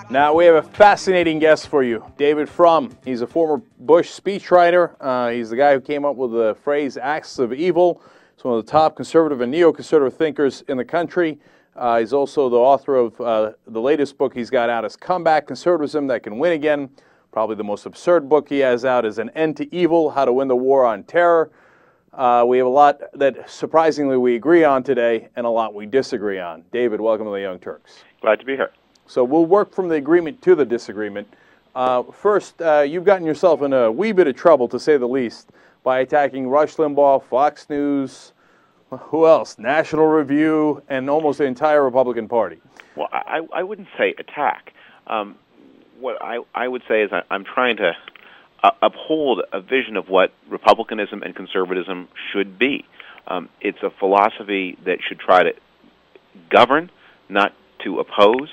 Now we have a fascinating guest for you, David Frum. He's a former Bush speechwriter. He's the guy who came up with the phrase "axis of evil." He's one of the top conservative and neoconservative thinkers in the country. He's also the author of the latest book he's got out is "Comeback Conservatism That Can Win Again." Probably the most absurd book he has out is "An End to Evil: How to Win the War on Terror." We have a lot that surprisingly we agree on today and a lot we disagree on. David, welcome to the Young Turks. Glad to be here. So we'll work from the agreement to the disagreement. First, you've gotten yourself in a wee bit of trouble, to say the least, by attacking Rush Limbaugh, Fox News, who else? National Review, and almost the entire Republican Party. Well, I wouldn't say attack. What I would say is I'm trying to uphold a vision of what republicanism and conservatism should be. It's a philosophy that should try to govern, not to oppose.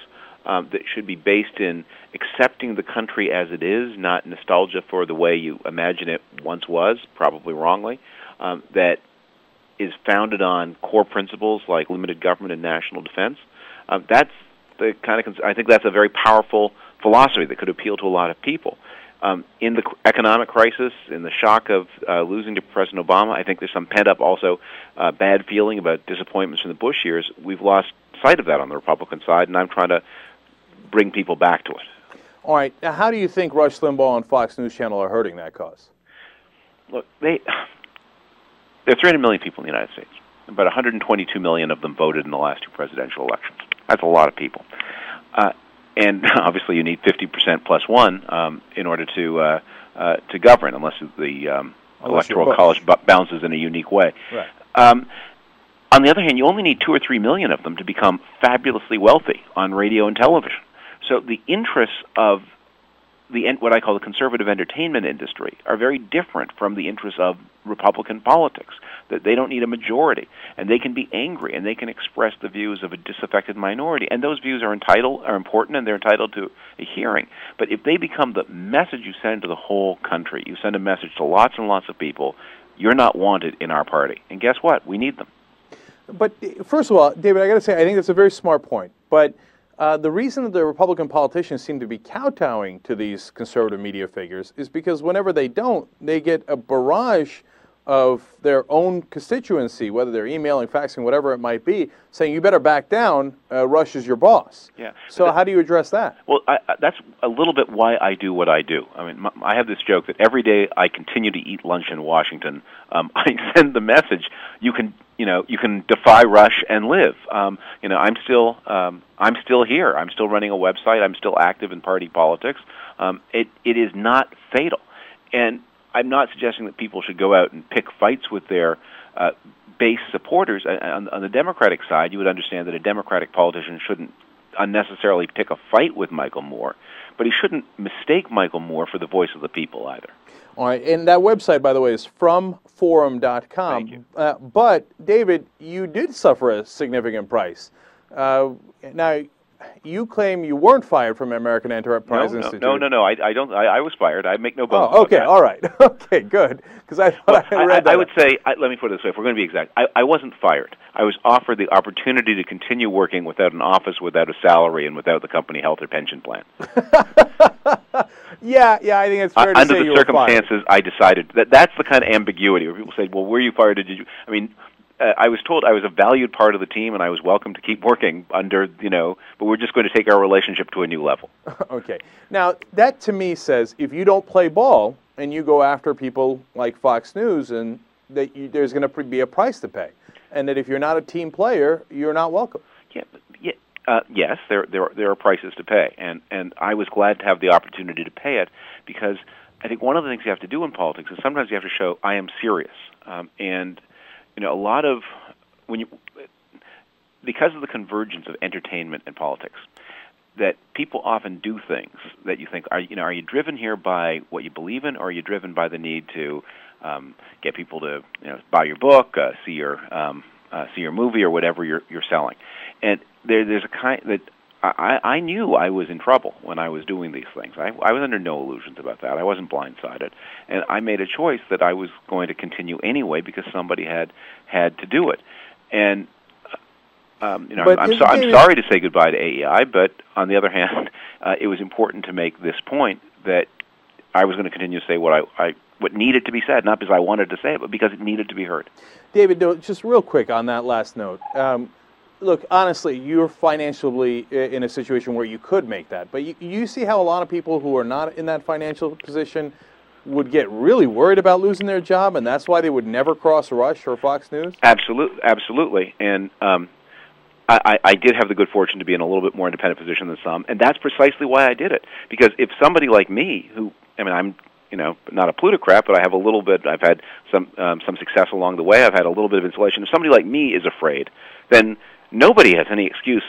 That should be based in accepting the country as it is, not nostalgia for the way you imagine it once was, probably wrongly. That is founded on core principles like limited government and national defense. That's the kind of I think that's a very powerful philosophy that could appeal to a lot of people. In the economic crisis, in the shock of losing to President Obama, I think there's some pent-up also bad feeling about disappointments from the Bush years. We've lost sight of that on the Republican side, and I'm trying to bring people back to it. All right. Now, how do you think Rush Limbaugh and Fox News Channel are hurting that cause? Look, there are 300 million people in the United States. About 122 million of them voted in the last two presidential elections. That's a lot of people. And obviously you need 50% plus one in order to govern, unless the Electoral College bounces in a unique way. Right. On the other hand, you only need 2 or 3 million of them to become fabulously wealthy on radio and television. So the interests of what I call the conservative entertainment industry are very different from the interests of Republican politics. That they don't need a majority, and they can be angry, and they can express the views of a disaffected minority, and those views are important, and they're entitled to a hearing. But if they become the message you send to the whole country, you send a message to lots and lots of people, you're not wanted in our party. And guess what? We need them. But first of all, David, I got to say, I think that's a very smart point. But the reason that the Republican politicians seem to be kowtowing to these conservative media figures is because whenever they don't, they get a barrage of their own constituency, whether they're emailing, faxing, whatever it might be, saying, you better back down, Rush is your boss. Yeah. So how do you address that? Well, that's a little bit why I do what I do. I mean, I have this joke that every day I continue to eat lunch in Washington, I send the message, you can defy Rush and live. I'm still here. I'm still running a website. I'm still active in party politics. It is not fatal. And I'm not suggesting that people should go out and pick fights with their base supporters. On the Democratic side, you would understand that a Democratic politician shouldn't unnecessarily pick a fight with Michael Moore, but he shouldn't mistake Michael Moore for the voice of the people either. All right, and that website, by the way, is frumforum.com. Thank you. But, David, you did suffer a significant price. Now, you claim you weren't fired from American Enterprise Institute. No. I don't. I was fired. I make no bones. Oh, okay, all right. Okay, good. Because I thought I read that. I would say, let me put it this way, if we're going to be exact, I wasn't fired. I was offered the opportunity to continue working without an office, without a salary, and without the company health or pension plan. Yeah, I think it's fair to say under the circumstances, I decided that's the kind of ambiguity where people say, well, were you fired or did you? I mean, I was told I was a valued part of the team and I was welcome to keep working under, but we're just going to take our relationship to a new level. Okay. Now, that to me says if you don't play ball and you go after people like Fox News, and that there's going to be a price to pay, and that if you're not a team player, you're not welcome. Yes, there are prices to pay, and I was glad to have the opportunity to pay it, because I think one of the things you have to do in politics is sometimes you have to show I am serious, and a lot of because of the convergence of entertainment and politics, that people often do things that you think are you driven here by what you believe in, or are you driven by the need to get people to buy your book, see your movie, or whatever you're selling? And there's a kind that I knew I was in trouble when I was doing these things. I was under no illusions about that. I wasn't blindsided, and I made a choice that I was going to continue anyway because somebody had to do it. And I'm sorry to say goodbye to AEI, but on the other hand, it was important to make this point that I was going to continue to say what needed to be said, not because I wanted to say it, but because it needed to be heard. David, just real quick on that last note. Look, honestly, you're financially in a situation where you could make that, but you see how a lot of people who are not in that financial position would get really worried about losing their job, and that's why they would never cross Rush or Fox News? Absolutely. And I did have the good fortune to be in a little bit more independent position than some, and that's precisely why I did it. Because if somebody like me, I'm not a plutocrat, but I have a little bit. I've had some success along the way. I've had a little bit of insulation. If somebody like me is afraid, then nobody has any excuse.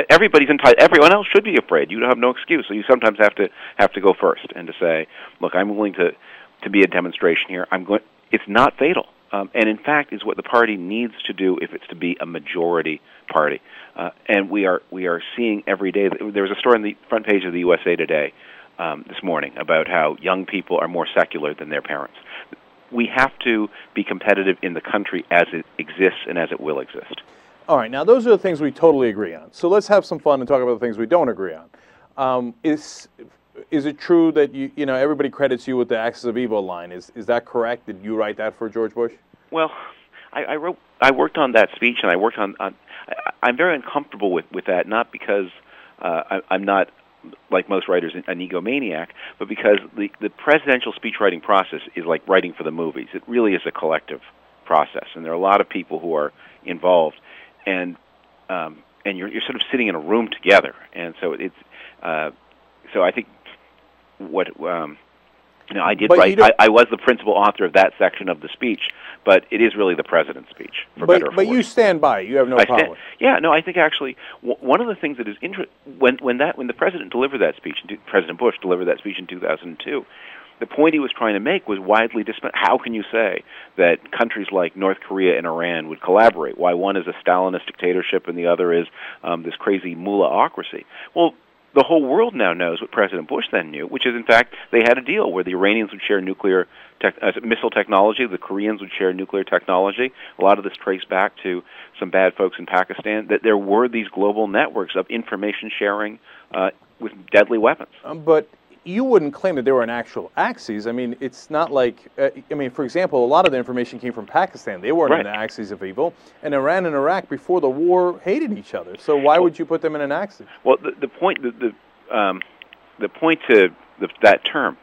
Everybody's entitled. Everyone else should be afraid. You have no excuse. So you sometimes have to go first and to say, look, I'm willing to be a demonstration here. It's not fatal, and in fact, is what the party needs to do if it's to be a majority party. And we are seeing every day. There was a story on the front page of the USA Today this morning about how young people are more secular than their parents. We have to be competitive in the country as it exists and as it will exist. All right, now those are the things we totally agree on. So let's have some fun and talk about the things we don't agree on. Is it true that everybody credits you with the axis of evil line? Is that correct? Did you write that for George Bush? Well, I worked on that speech, and I worked on I'm very uncomfortable with that, not because I'm not, like most writers, an egomaniac, but because the presidential speech writing process is like writing for the movies. It really is a collective process, and there are a lot of people who are involved, and you're sort of sitting in a room together, and so it's so I think what I did write. I was the principal author of that section of the speech, but it is really the president's speech, for better or for worse. But you stand by it. You have no problem. Yeah, no, I think actually one of the things that is when the president delivered that speech, President Bush delivered that speech in 2002, the point he was trying to make was widely dismissed. How can you say that countries like North Korea and Iran would collaborate? Why one is a Stalinist dictatorship and the other is this crazy mullahocracy? Well, the whole world now knows what President Bush then knew, which is, in fact, they had a deal where the Iranians would share nuclear missile technology, the Koreans would share nuclear technology. A lot of this traced back to some bad folks in Pakistan, that there were these global networks of information sharing with deadly weapons. But you wouldn't claim that there were an actual axes. I mean, it's not like, for example, a lot of the information came from Pakistan. They weren't in the axes of evil. And Iran and Iraq, before the war, hated each other. So why would you put them in an axis? Well, the point to that term,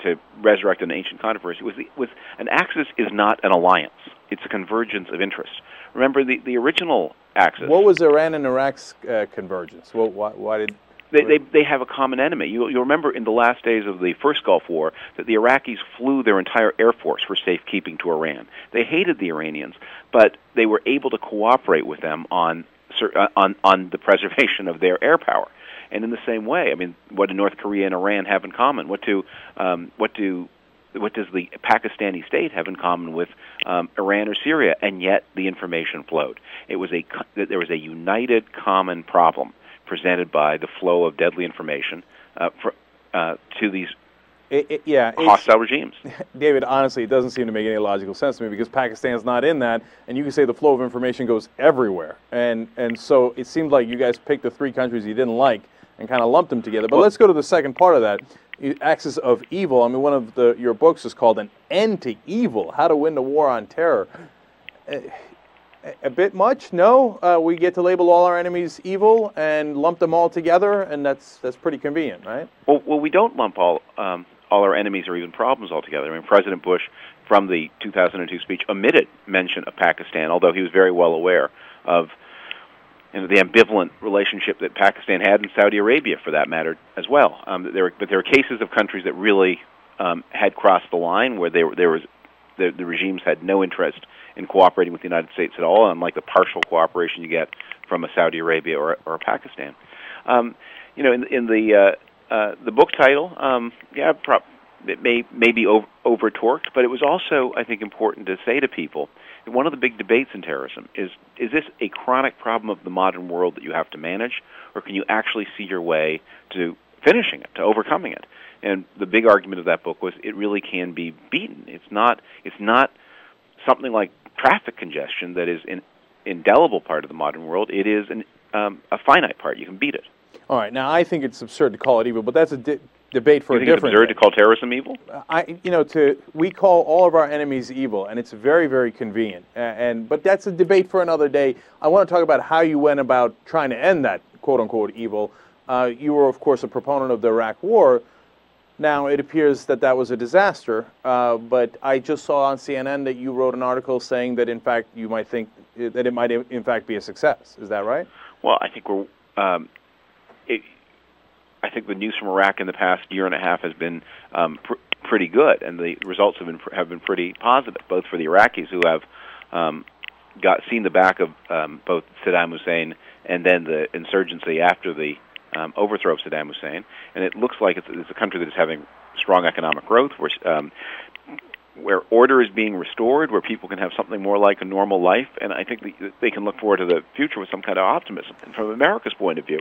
to resurrect an ancient controversy, was an axis is not an alliance. It's a convergence of interest. Remember, the original axis... What was Iran and Iraq's convergence? Well, why did... They have a common enemy. You'll remember in the last days of the first Gulf War that the Iraqis flew their entire air force for safekeeping to Iran. They hated the Iranians, but they were able to cooperate with them on the preservation of their air power. And in the same way, what do North Korea and Iran have in common? What does the Pakistani state have in common with Iran or Syria? And yet the information flowed. There was a united common problem presented by the flow of deadly information to these hostile regimes. David, honestly, it doesn't seem to make any logical sense to me because Pakistan's not in that, and you can say the flow of information goes everywhere. And so it seemed like you guys picked the three countries you didn't like and kind of lumped them together. But let's go to the second part of that, axis of evil. One of your books is called An End to Evil, How to Win the War on Terror. A bit much? No? We get to label all our enemies evil and lump them all together, and that's pretty convenient, right? Well, we don't lump all our enemies or even problems all together. President Bush, from the 2002 speech, omitted mention of Pakistan, although he was very well aware of the ambivalent relationship that Pakistan had in Saudi Arabia, for that matter, as well. But there were cases of countries that really had crossed the line, where the regimes had no interest in cooperating with the United States at all, unlike the partial cooperation you get from a Saudi Arabia or a Pakistan. In the book title, it may be over-torqued, but it was also, I think, important to say to people that one of the big debates in terrorism is this a chronic problem of the modern world that you have to manage, or can you actually see your way to finishing it, to overcoming it? And the big argument of that book was it really can be beaten. It's not something like traffic congestion that is an indelible part of the modern world. It is a finite part. You can beat it. All right. Now, I think it's absurd to call it evil, but that's a debate for a different. You think it's absurd to call terrorism evil? We call all of our enemies evil, and it's very, very convenient. But that's a debate for another day. I want to talk about how you went about trying to end that quote-unquote evil. You were, of course, a proponent of the Iraq War. Now, it appears that that was a disaster, but I just saw on CNN that you wrote an article saying that, in fact, you might think that it might, in fact, be a success. Is that right? Well, I think I think the news from Iraq in the past year and a half has been pretty good, and the results have been pretty positive, both for the Iraqis who have seen the back of both Saddam Hussein and then the insurgency after the overthrow of Saddam Hussein, and it looks like it's a country that is having strong economic growth, where order is being restored, where people can have something more like a normal life, and I think they can look forward to the future with some kind of optimism. And from America's point of view,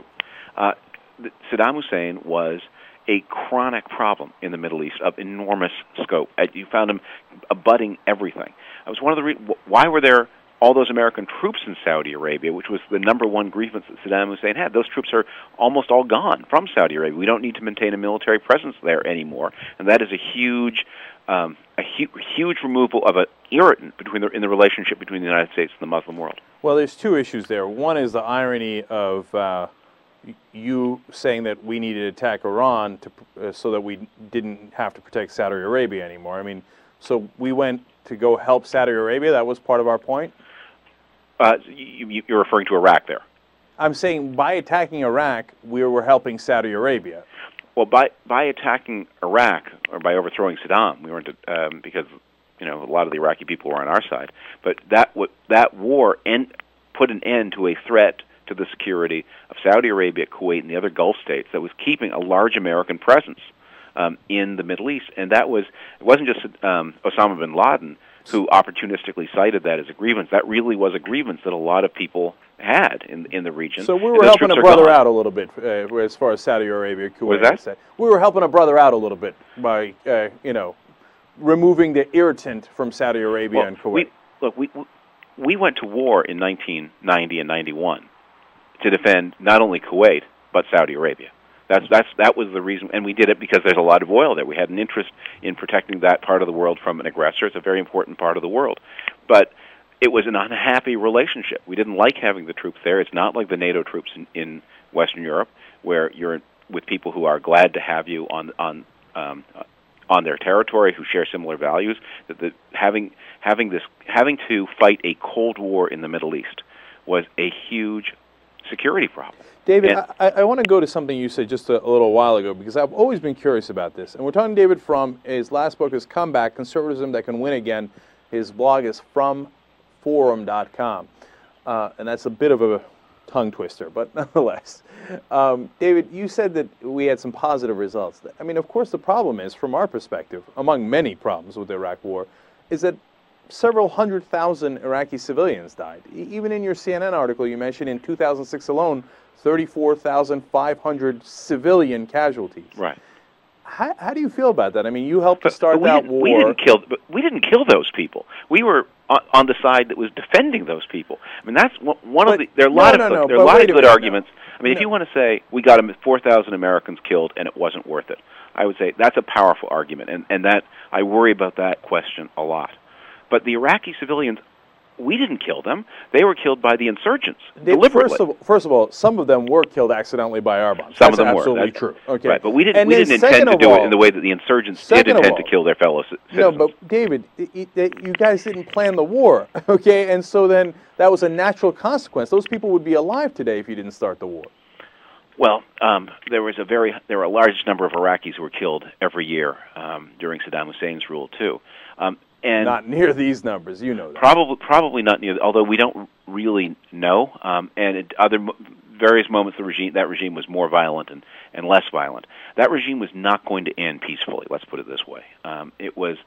Saddam Hussein was a chronic problem in the Middle East of enormous scope. You found him abutting everything. That was one of the reasons. Why were there all those American troops in Saudi Arabia, which was the number one grievance that Saddam Hussein had? Those troops are almost all gone from Saudi Arabia. We don't need to maintain a military presence there anymore, and that is a huge removal of an irritant in the relationship between the United States and the Muslim world. Well, there's two issues there. One is the irony of you saying that we needed to attack Iran so that we didn't have to protect Saudi Arabia anymore. I mean, so we went to go help Saudi Arabia. That was part of our point. You're referring to Iraq there. I'm saying by attacking Iraq, we were helping Saudi Arabia. Well, by attacking Iraq or by overthrowing Saddam, we weren't because a lot of the Iraqi people were on our side. But that war put an end to a threat to the security of Saudi Arabia, Kuwait, and the other Gulf states that was keeping a large American presence in the Middle East. And it wasn't just Osama bin Laden who opportunistically cited that as a grievance. That really was a grievance that a lot of people had in the region. So we were helping a brother out a little bit as far as Saudi Arabia, Kuwait. What is that? We were helping a brother out a little bit by, removing the irritant from Saudi Arabia and Kuwait. We went to war in 1990 and 91 to defend not only Kuwait but Saudi Arabia. That was the reason, and we did it because there's a lot of oil there. We had an interest in protecting that part of the world from an aggressor. It's a very important part of the world, but it was an unhappy relationship. We didn't like having the troops there. It's not like the NATO troops in Western Europe, where you're with people who are glad to have you on their territory, who share similar values. Having to fight a Cold War in the Middle East was a huge security problem. David, I want to go to something you said just a little while ago, because I've always been curious about this. And we're talking to David Frum. His last book is Comeback, Conservatism That Can Win Again. His blog is frumforum.com. And that's a bit of a tongue twister, but nonetheless. David, you said that we had some positive results. I mean, of course, the problem is, from our perspective, among many problems with the Iraq War, is that several 100,000 Iraqi civilians died. Even in your CNN article, you mentioned in 2006 alone, 34,500 civilian casualties. Right. How do you feel about that? I mean, you helped to start that war. We didn't kill those people. We were on the side that was defending those people. I mean, that's one of the. There are a lot of good arguments. I mean, if you want to say we got 4,000 Americans killed and it wasn't worth it, I would say that's a powerful argument, and that I worry about that question a lot. But the Iraqi civilians, we didn't kill them. They were killed by the insurgents deliberately. First of all, some of them were killed accidentally by our bombs. Some of them were. Absolutely true. Okay. Right, but we didn't intend to do it in the way that the insurgents did intend to kill their fellow citizens. No, but David, you guys didn't plan the war, okay? And so then that was a natural consequence. Those people would be alive today if you didn't start the war. Well, there were a large number of Iraqis who were killed every year during Saddam Hussein's rule too. And not near these numbers, you know that. Probably not near, although we don't really know. And at various moments, that regime was more violent and less violent. That regime was not going to end peacefully. Let's put it this way. It was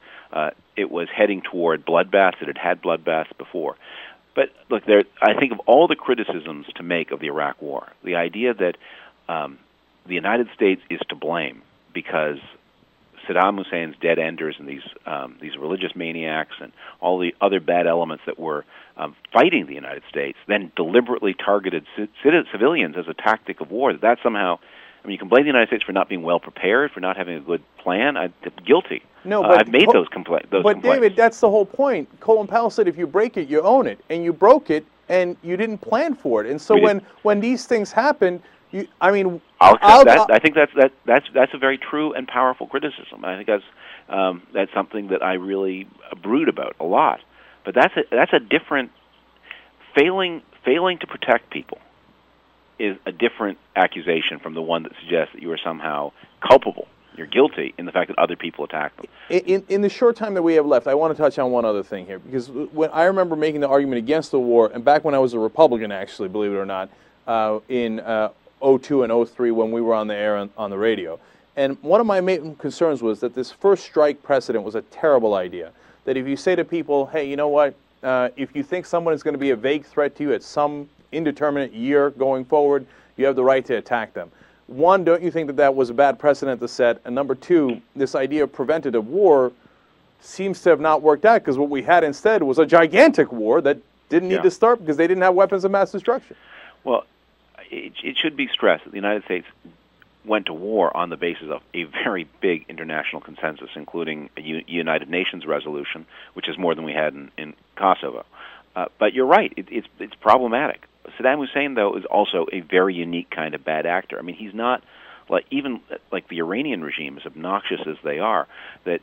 heading toward bloodbaths. It had had bloodbaths before. But look, I think of all the criticisms to make of the Iraq War, the idea that the United States is to blame because Saddam Hussein's dead enders and these religious maniacs and all the other bad elements that were fighting the United States, then deliberately targeted civilians as a tactic of war, that somehow, I mean, you can blame the United States for not being well prepared, for not having a good plan. I'm guilty. No, but I've made those complaints. But David, that's the whole point. Colin Powell said, if you break it, you own it, and you broke it, and you didn't plan for it. And so when these things happen, I mean, I'll accept that. I think that's a very true and powerful criticism. I think that's something that I really brood about a lot. But that's a different failing to protect people is a different accusation from the one that suggests that you are somehow culpable. You're guilty in the fact that other people attack them. In the short time that we have left, I want to touch on one other thing here, because when I remember making the argument against the war, and back when I was a Republican, actually, believe it or not, in 02 and 03 when we were on the air on the radio. And one of my main concerns was that this first strike precedent was a terrible idea. That if you say to people, hey, you know what, if you think someone is going to be a vague threat to you at some indeterminate year going forward, you have the right to attack them. One, don't you think that that was a bad precedent to set? And number two, this idea of preventative war seems to have not worked out, because what we had instead was a gigantic war that didn't need to start because they didn't have weapons of mass destruction. Well, it should be stressed that the United States went to war on the basis of a very big international consensus, including a United Nations resolution, which is more than we had in Kosovo. But you're right; it's problematic. Saddam Hussein, though, is also a very unique kind of bad actor. I mean, he's not like the Iranian regime, as obnoxious as they are, that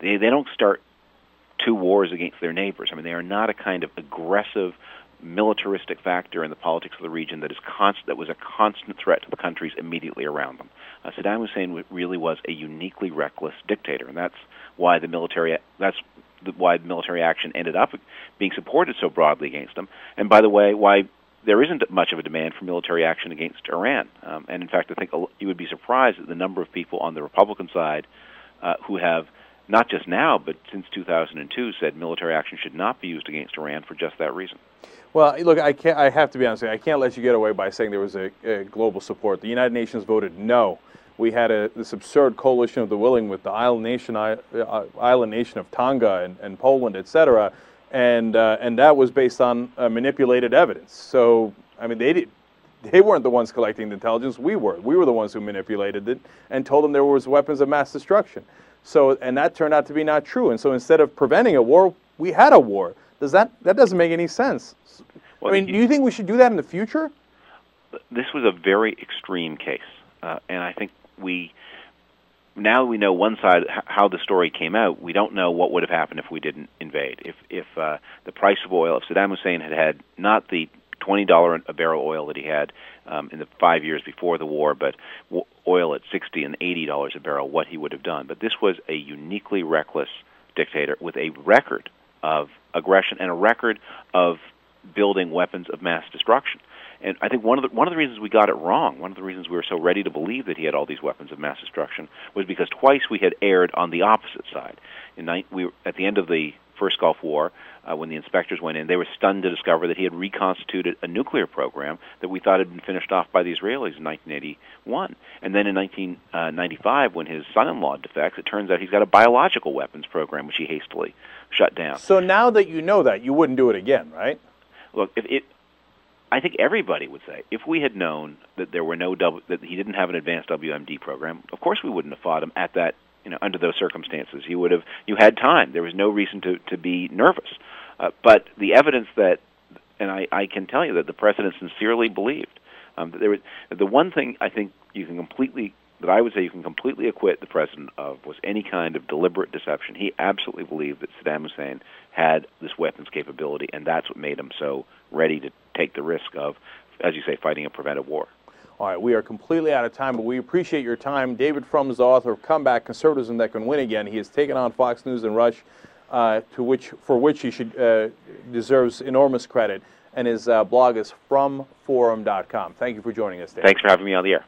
they don't start two wars against their neighbors. I mean, they are not a kind of aggressive, militaristic factor in the politics of the region that was a constant threat to the countries immediately around them. Saddam Hussein really was a uniquely reckless dictator, and that's why the military action ended up being supported so broadly against him. And by the way, why there isn't much of a demand for military action against Iran. And in fact, I think you would be surprised at the number of people on the Republican side who have, not just now, but since 2002, said military action should not be used against Iran for just that reason. Well, look, I have to be honest with you. I can't let you get away by saying there was a global support. The United Nations voted no. We had this absurd coalition of the willing with the island nation of Tonga and Poland, etc., and that was based on manipulated evidence. So, I mean, they weren't the ones collecting the intelligence. We were. We were the ones who manipulated it and told them there was weapons of mass destruction. So, and that turned out to be not true. And so, instead of preventing a war, we had a war. That doesn't make any sense. Well, I mean, do you think we should do that in the future? This was a very extreme case, and I think now we know one side how the story came out. We don't know what would have happened if we didn't invade. If the price of oil, if Saddam Hussein had not the $20 a barrel oil that he had in the 5 years before the war, but oil at $60 and $80 a barrel, what he would have done. But this was a uniquely reckless dictator with a record of aggression and a record of building weapons of mass destruction. And I think one of the reasons we got it wrong, one of the reasons we were so ready to believe that he had all these weapons of mass destruction, was because twice we had erred on the opposite side. At the end of the first Gulf War, when the inspectors went in, they were stunned to discover that he had reconstituted a nuclear program that we thought had been finished off by the Israelis in 1981. And then in 1995, when his son-in-law defects, it turns out he's got a biological weapons program, which he hastily shut down. So now that you know that, you wouldn't do it again, right? Look, I think everybody would say, if we had known that there were that he didn't have an advanced WMD program, of course we wouldn't have fought him at that, under those circumstances. You had time. There was no reason to be nervous. But the evidence and I can tell you that the president sincerely believed that the one thing I think I would say you can completely acquit the president of was any kind of deliberate deception. He absolutely believed that Saddam Hussein had this weapons capability, and that's what made him so ready to take the risk of, as you say, fighting a preventive war. All right, we are completely out of time, but we appreciate your time. David Frum is the author of Comeback: Conservatism That Can Win Again. He has taken on Fox News and Rush, for which he deserves enormous credit, and his blog is frumforum.com. Thank you for joining us, David. Thanks for having me on the air.